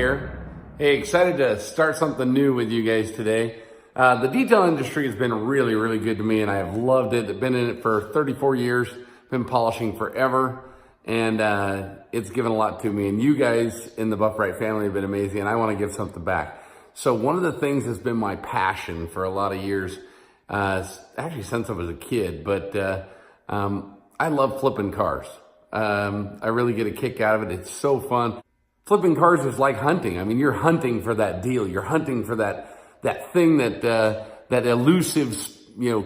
here. Hey, excited to start something new with you guys today. The detail industry has been really, really good to me, and I have loved it. I've been in it for 34 years, been polishing forever, and it's given a lot to me. And you guys in the Buff Brite family have been amazing, and I want to give something back. So one of the things that's been my passion for a lot of years, actually since I was a kid, but I love flipping cars. I really get a kick out of it. It's so fun. Flipping cars is like hunting. I mean, you're hunting for that deal. You're hunting for that thing that elusive,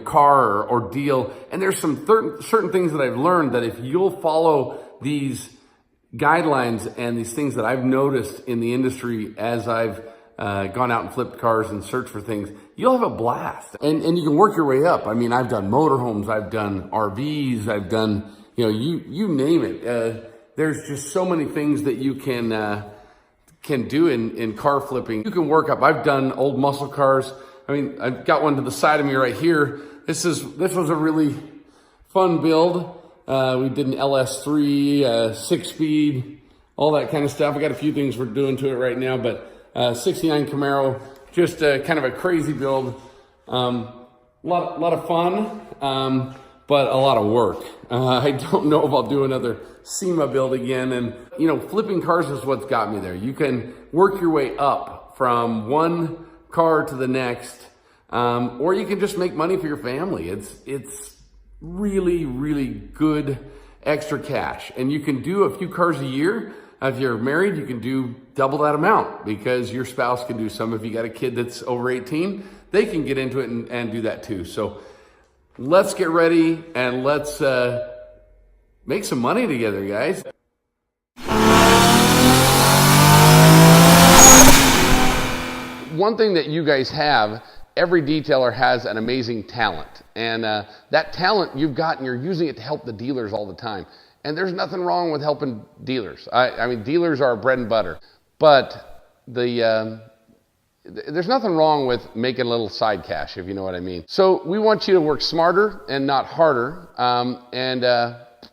car or deal. And there's some certain things that I've learned that if you'll follow these guidelines and these things that I've noticed in the industry as I've gone out and flipped cars and searched for things, you'll have a blast. And you can work your way up. I mean, I've done motorhomes, I've done RVs, I've done, you name it. There's just so many things that you can do in car flipping. You can work up. I've done old muscle cars. I mean, I've got one to the side of me right here. This was a really fun build. We did an LS3, 6-speed, all that kind of stuff. I got a few things we're doing to it right now, but 69 Camaro, just kind of a crazy build. Lot of fun, but a lot of work. I don't know if I'll do another SEMA build again. And, flipping cars is what's got me there. You can work your way up from one car to the next, or you can just make money for your family. It's really, really good extra cash. And you can do a few cars a year. If you're married, you can do double that amount because your spouse can do some. If you got a kid that's over 18, they can get into it and do that too. So let's get ready and let's make some money together, guys. One thing that you guys have, every detailer has an amazing talent. And that talent you've got and you're using it to help the dealers all the time. And there's nothing wrong with helping dealers. I mean, dealers are bread and butter. But there's nothing wrong with making a little side cash, if you know what I mean. So we want you to work smarter and not harder.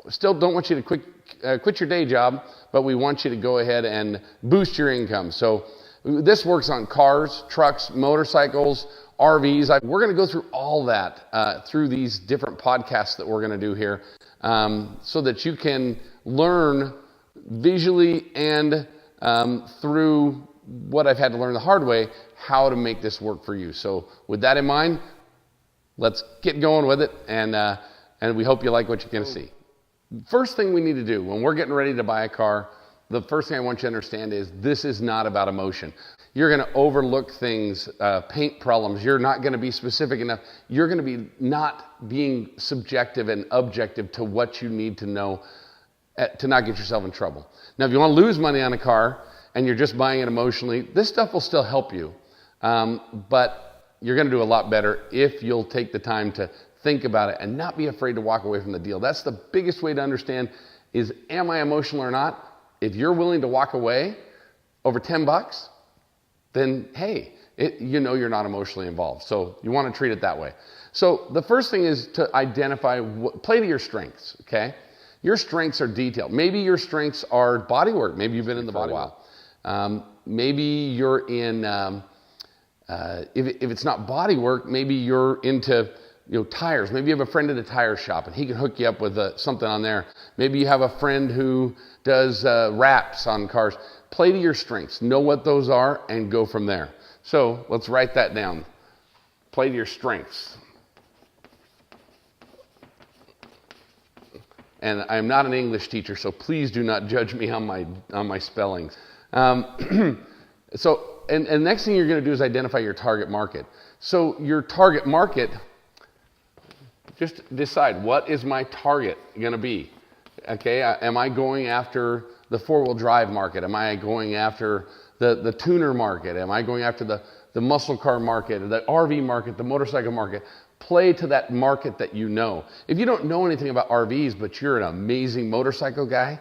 Still don't want you to quit your day job, but we want you to go ahead and boost your income. So this works on cars, trucks, motorcycles, RVs. We're going to go through all that through these different podcasts that we're going to do here so that you can learn visually and through what I've had to learn the hard way, how to make this work for you. So with that in mind, let's get going with it, and we hope you like what you're going to see. First thing we need to do when we're getting ready to buy a car, the first thing I want you to understand is this is not about emotion. You're going to overlook things, paint problems. You're not going to be specific enough. You're going to be not being subjective and objective to what you need to know to not get yourself in trouble. Now, if you want to lose money on a car and you're just buying it emotionally, this stuff will still help you. But you're going to do a lot better if you'll take the time to think about it and not be afraid to walk away from the deal. That's the biggest way to understand is, am I emotional or not? If you're willing to walk away over $10, then hey, you're not emotionally involved. So you want to treat it that way. So the first thing is to identify, play to your strengths, okay? Your strengths are detail. Maybe your strengths are bodywork. Maybe you've been in the body for a while. Maybe you're in, if it's not bodywork, maybe you're into tires. Maybe you have a friend at a tire shop and he can hook you up with something on there. Maybe you have a friend who does wraps on cars. Play to your strengths. Know what those are and go from there. So let's write that down. Play to your strengths. And I'm not an English teacher, so please do not judge me on my spellings. So next thing you're going to do is identify your target market. So your target market, just decide, what is my target going to be? Okay, am I going after the four-wheel drive market? Am I going after the tuner market? Am I going after the muscle car market, the RV market, the motorcycle market? Play to that market that you know. If you don't know anything about RVs, but you're an amazing motorcycle guy,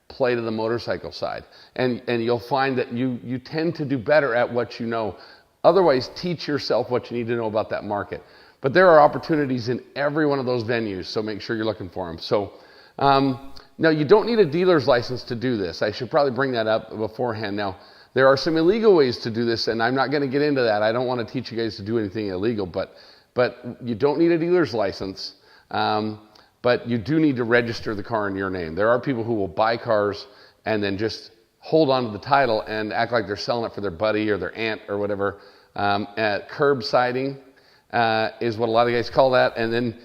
play to the motorcycle side. And you'll find that you tend to do better at what you know. Otherwise, teach yourself what you need to know about that market. But there are opportunities in every one of those venues, so make sure you're looking for them. So now you don't need a dealer's license to do this. I should probably bring that up beforehand. Now, There are some illegal ways to do this, and I'm not going to get into that. I don't want to teach you guys to do anything illegal, but you don't need a dealer's license, but you do need to register the car in your name. There are people who will buy cars and then just hold on to the title and act like they're selling it for their buddy or their aunt or whatever. Curbsiding is what a lot of guys call that, and then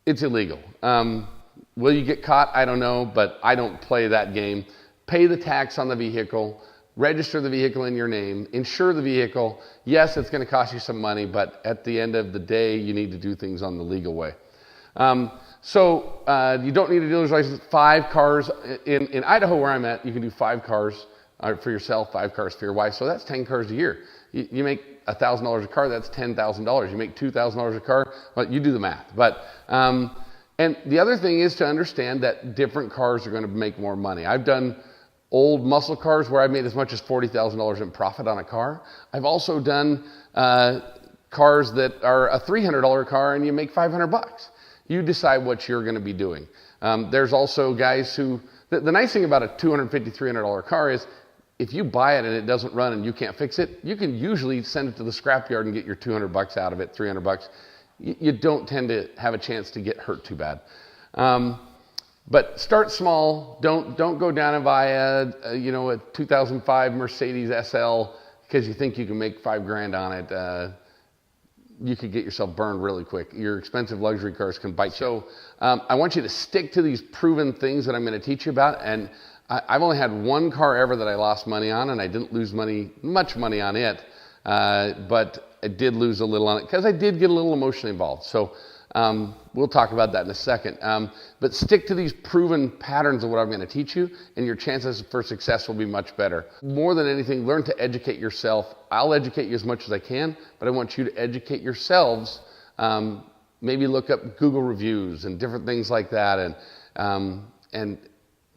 it's illegal. Will you get caught? I don't know, but I don't play that game. Pay the tax on the vehicle, register the vehicle in your name, insure the vehicle. Yes, it's going to cost you some money, but at the end of the day, you need to do things on the legal way. You don't need a dealer's license. 5 cars. In Idaho, where I'm at, you can do 5 cars for yourself, 5 cars for your wife. So that's 10 cars a year. You make $1,000 a car, that's $10,000. You make $2,000 a car, well, you do the math. But and the other thing is to understand that different cars are going to make more money. I've done old muscle cars where I've made as much as $40,000 in profit on a car. I've also done cars that are a $300 car and you make $500. You decide what you're going to be doing. There's also guys who, the nice thing about a $250, $300 car is if you buy it and it doesn't run and you can't fix it, you can usually send it to the scrapyard and get your $200 out of it, $300. You don't tend to have a chance to get hurt too bad. But start small. Don't go down and buy a 2005 Mercedes SL because you think you can make $5,000 on it. You could get yourself burned really quick. Your expensive luxury cars can bite. So I want you to stick to these proven things that I'm going to teach you about. And I've only had 1 car ever that I lost money on, and I didn't lose much money on it, but I did lose a little on it because I did get a little emotionally involved. So we'll talk about that in a second. But stick to these proven patterns of what I'm going to teach you, and your chances for success will be much better. More than anything, learn to educate yourself. I'll educate you as much as I can, but I want you to educate yourselves. Maybe look up Google reviews and different things like that, and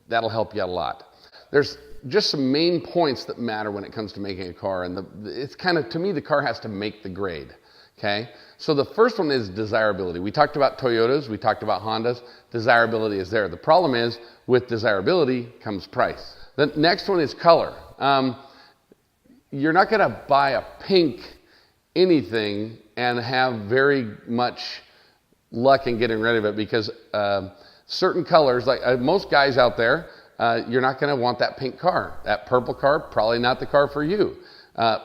that'll help you out a lot. There's just some main points that matter when it comes to making a car, and it's kind of, to me, the car has to make the grade. Okay, so the first one is desirability. We talked about Toyotas, we talked about Hondas. Desirability is there. The problem is, with desirability comes price. The next one is color. You're not going to buy a pink anything and have very much luck in getting rid of it because certain colors, like most guys out there, you're not going to want that pink car. That purple car, probably not the car for you.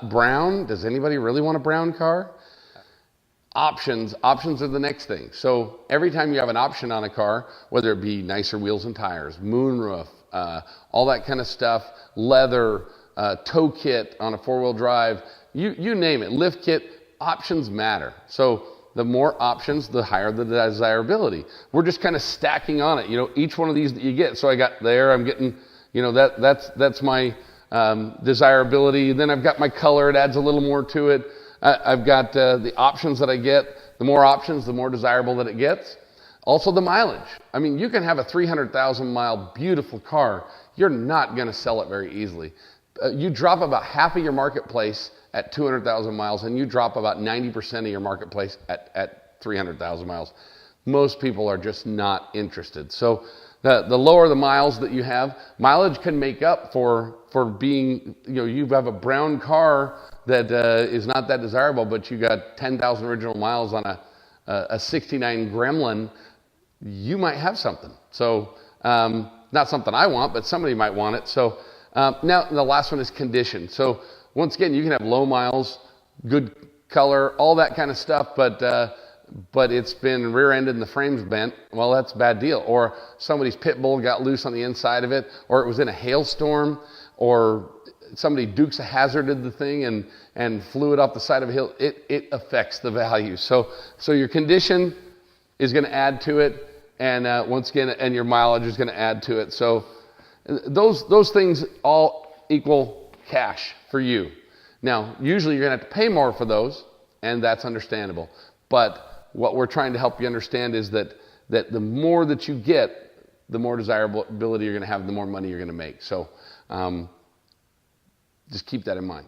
Brown, does anybody really want a brown car? Options are the next thing. So every time you have an option on a car, whether it be nicer wheels and tires, moonroof, all that kind of stuff, leather, tow kit on a 4-wheel drive, you name it, lift kit, options matter. So the more options, the higher the desirability. We're just kind of stacking on it, each one of these that you get. So I got there, I'm getting, that's my desirability. Then I've got my color, it adds a little more to it. I've got the options that I get. The more options, the more desirable that it gets. Also the mileage. I mean, you can have a 300,000 mile beautiful car. You're not going to sell it very easily. You drop about half of your marketplace at 200,000 miles, and you drop about 90% of your marketplace at 300,000 miles. Most people are just not interested. So the lower the miles that you have, mileage can make up for being, you have a brown car that is not that desirable, but you got 10,000 original miles on a 69 Gremlin, you might have something. So not something I want, but somebody might want it. So now the last one is condition. So once again, you can have low miles, good color, all that kind of stuff, but it's been rear-ended and the frame's bent. Well, that's a bad deal. Or somebody's pit bull got loose on the inside of it, or it was in a hailstorm, or somebody Dukes of Hazzarded the thing and flew it off the side of a hill. It affects the value. So your condition is going to add to it, and once again, and your mileage is going to add to it. So those things all equal cash for you. Now, usually you're going to have to pay more for those, and that's understandable. But what we're trying to help you understand is that the more that you get, the more desirability you're going to have, the more money you're going to make. So just keep that in mind.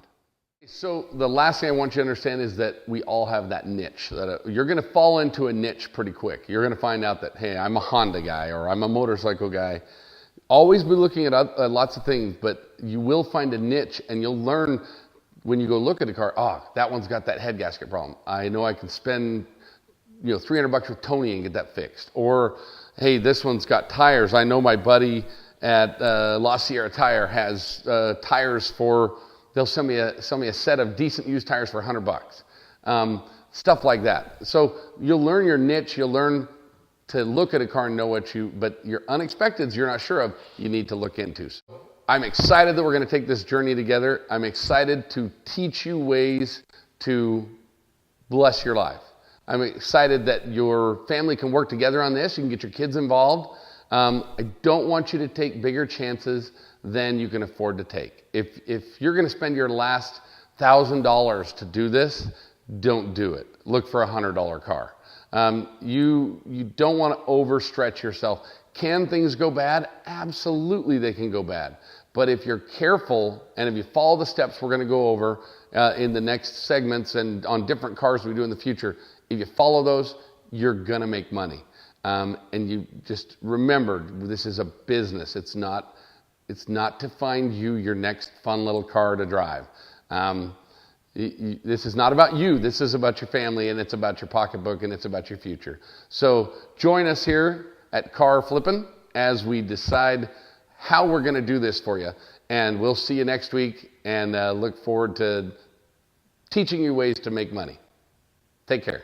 So the last thing I want you to understand is that we all have that niche. That you're going to fall into a niche pretty quick. You're going to find out that, hey, I'm a Honda guy or I'm a motorcycle guy. Always be looking at lots of things, but you will find a niche, and you'll learn when you go look at a car, that one's got that head gasket problem. I know I can spend $300 with Tony and get that fixed. Or, hey, this one's got tires. I know my buddy at La Sierra Tire has tires for, they'll send me a set of decent used tires for $100. Stuff like that. So you'll learn your niche, you'll learn to look at a car and know but your unexpecteds you're not sure of, you need to look into. So I'm excited that we're going to take this journey together. I'm excited to teach you ways to bless your life. I'm excited that your family can work together on this. You can get your kids involved. I don't want you to take bigger chances than you can afford to take. If you're going to spend your last $1,000 to do this, don't do it. Look for a $100 car. You don't want to overstretch yourself. Can things go bad? Absolutely they can go bad. But if you're careful and if you follow the steps we're going to go over in the next segments and on different cars we do in the future, if you follow those, you're going to make money. And you just remember, this is a business. It's not to find you your next fun little car to drive. This is not about you. This is about your family, and it's about your pocketbook, and it's about your future. So join us here at Car Flippin' as we decide how we're going to do this for you. And we'll see you next week, and look forward to teaching you ways to make money. Take care.